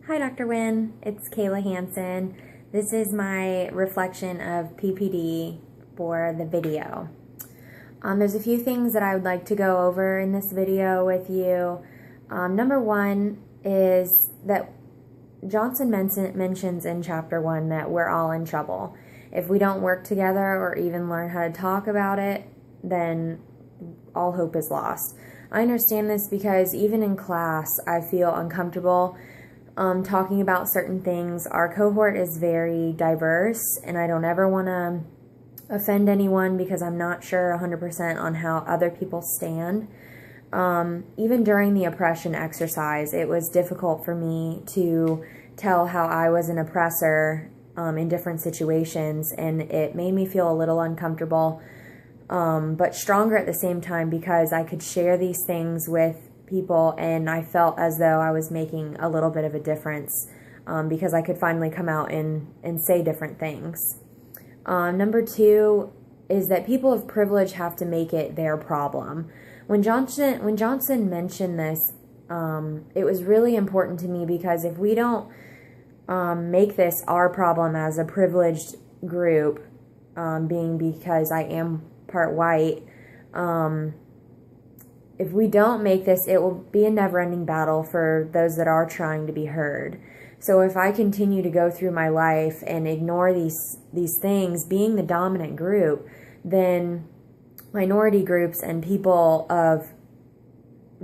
Hi, Dr. Wynn. It's Kayla Hanson. This is my reflection of PPD for the video. There's a few things that I would like to go over in this video with you. Number one is that Johnson mentions in chapter 1 that we're all in trouble. If we don't work together or even learn how to talk about it, then all hope is lost. I understand this because even in class, I feel uncomfortable talking about certain things. Our cohort is very diverse, and I don't ever want to offend anyone because I'm not sure 100% on how other people stand. Even during the oppression exercise, it was difficult for me to tell how I was an oppressor in different situations, and it made me feel a little uncomfortable, but stronger at the same time because I could share these things with people, and I felt as though I was making a little bit of a difference because I could finally come out and say different things. Number two is that people of privilege have to make it their problem. When Johnson mentioned this, it was really important to me because if we don't make this our problem as a privileged group, being because I am part white, if we don't make this, it will be a never-ending battle for those that are trying to be heard. So if I continue to go through my life and ignore these things, being the dominant group, then minority groups and people of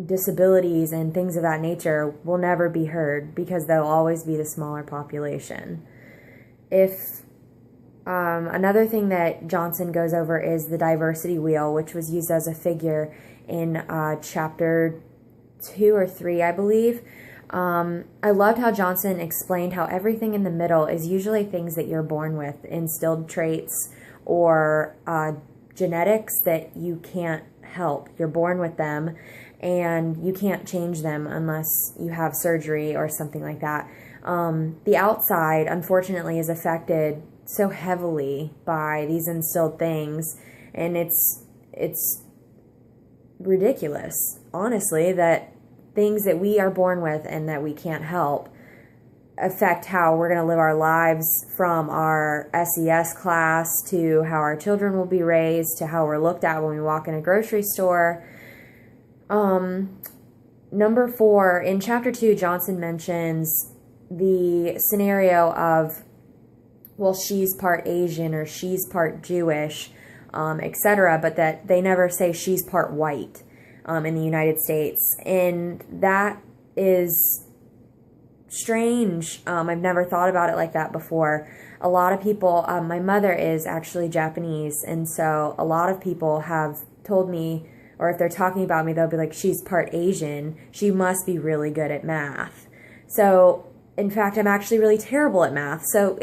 disabilities and things of that nature will never be heard because they'll always be the smaller population. Another thing that Johnson goes over is the diversity wheel, which was used as a figure in chapter 2 or 3, I believe. I loved how Johnson explained how everything in the middle is usually things that you're born with, instilled traits or genetics that you can't help. You're born with them, and you can't change them unless you have surgery or something like that. The outside, unfortunately, is affected so heavily by these instilled things, and it's ridiculous, honestly, that things that we are born with and that we can't help affect how we're going to live our lives, from our SES class to how our children will be raised to how we're looked at when we walk in a grocery store. Number 4, in chapter 2, Johnson mentions the scenario of, well, she's part Asian or she's part Jewish, etc., but that they never say she's part white in the United States. And that is strange. I've never thought about it like that before. A lot of people, my mother is actually Japanese, and so a lot of people have told me, or if they're talking about me, they'll be like, she's part Asian. She must be really good at math. So, in fact, I'm actually really terrible at math. So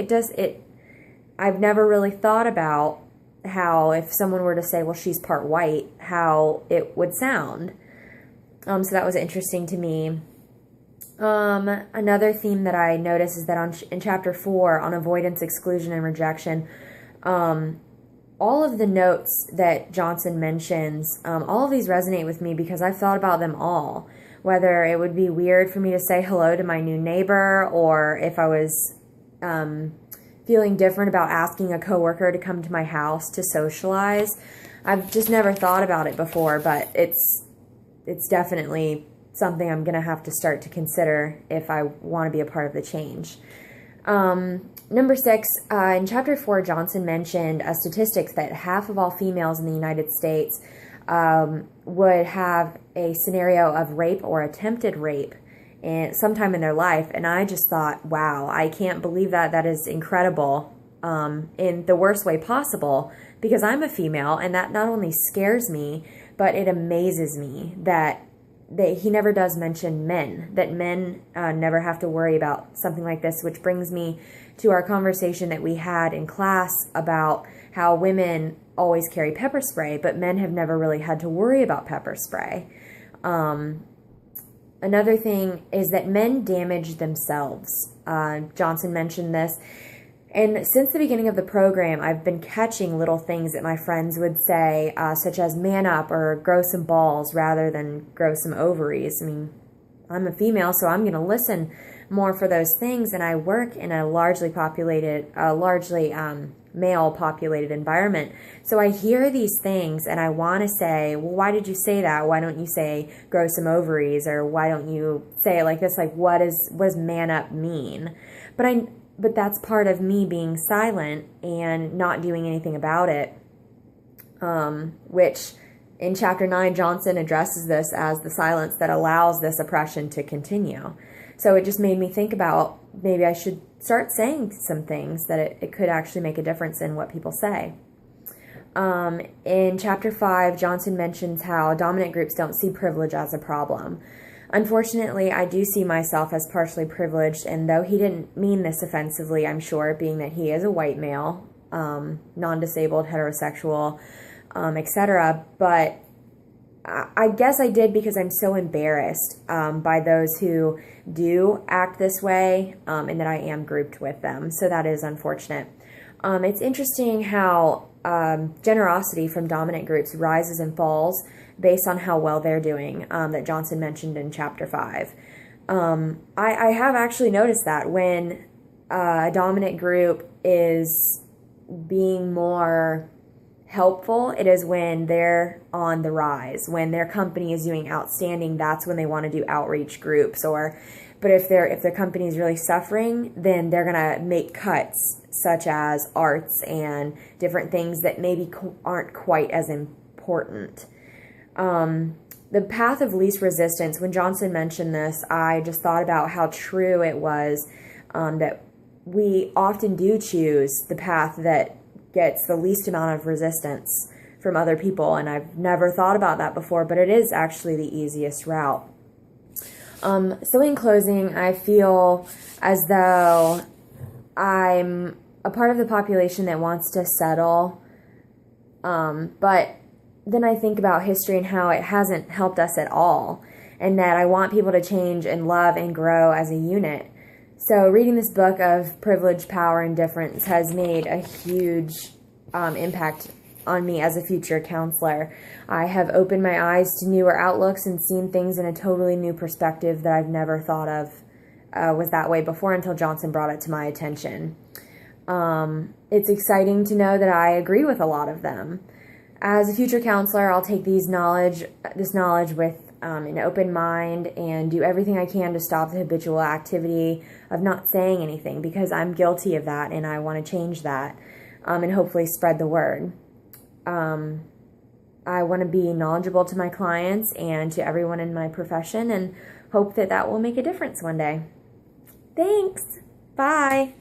I've never really thought about how if someone were to say, well, she's part white, how it would sound. So that was interesting to me. Another theme that I noticed is that in chapter 4, on avoidance, exclusion, and rejection, all of the notes that Johnson mentions, all of these resonate with me because I've thought about them all. Whether it would be weird for me to say hello to my new neighbor, or if I was feeling different about asking a coworker to come to my house to socialize. I've just never thought about it before, but it's definitely something I'm going to have to start to consider if I want to be a part of the change. Number 6, in chapter 4, Johnson mentioned a statistics that half of all females in the United States would have a scenario of rape or attempted rape sometime in their life, and I just thought, wow, I can't believe that. That is incredible, in the worst way possible, because I'm a female, and that not only scares me, but it amazes me that he never does mention men, that men never have to worry about something like this, which brings me to our conversation that we had in class about how women always carry pepper spray, but men have never really had to worry about pepper spray. Another thing is that men damage themselves. Johnson mentioned this. And since the beginning of the program, I've been catching little things that my friends would say, such as man up or grow some balls rather than grow some ovaries. I mean, I'm a female, so I'm going to listen more for those things, and I work in a largely male populated environment. So I hear these things and I want to say, well, why did you say that? Why don't you say grow some ovaries? Or why don't you say it like this? Like, what does man up mean? But that's part of me being silent and not doing anything about it. Which in chapter 9, Johnson addresses this as the silence that allows this oppression to continue. So it just made me think about maybe I should start saying some things that it could actually make a difference in what people say. In chapter 5, Johnson mentions how dominant groups don't see privilege as a problem. Unfortunately, I do see myself as partially privileged, and though he didn't mean this offensively, I'm sure, being that he is a white male, non-disabled, heterosexual, etc., but I guess I did because I'm so embarrassed by those who do act this way, and that I am grouped with them. So that is unfortunate. It's interesting how generosity from dominant groups rises and falls based on how well they're doing, that Johnson mentioned in chapter 5. I have actually noticed that when a dominant group is being more helpful, it is when they're on the rise. When their company is doing outstanding, that's when they want to do outreach groups. But if their company is really suffering, then they're gonna make cuts, such as arts and different things that maybe aren't quite as important. The path of least resistance. When Johnson mentioned this, I just thought about how true it was, that we often do choose the path that gets the least amount of resistance from other people, and I've never thought about that before, but it is actually the easiest route. So in closing, I feel as though I'm a part of the population that wants to settle, but then I think about history and how it hasn't helped us at all, and that I want people to change and love and grow as a unit. So reading this book of Privilege, Power, and Difference has made a huge impact on me as a future counselor. I have opened my eyes to newer outlooks and seen things in a totally new perspective that I've never thought of was that way before, until Johnson brought it to my attention. It's exciting to know that I agree with a lot of them. As a future counselor, I'll take this knowledge with an open mind and do everything I can to stop the habitual activity of not saying anything, because I'm guilty of that and I want to change that, and hopefully spread the word. I want to be knowledgeable to my clients and to everyone in my profession, and hope that will make a difference one day. Thanks. Bye.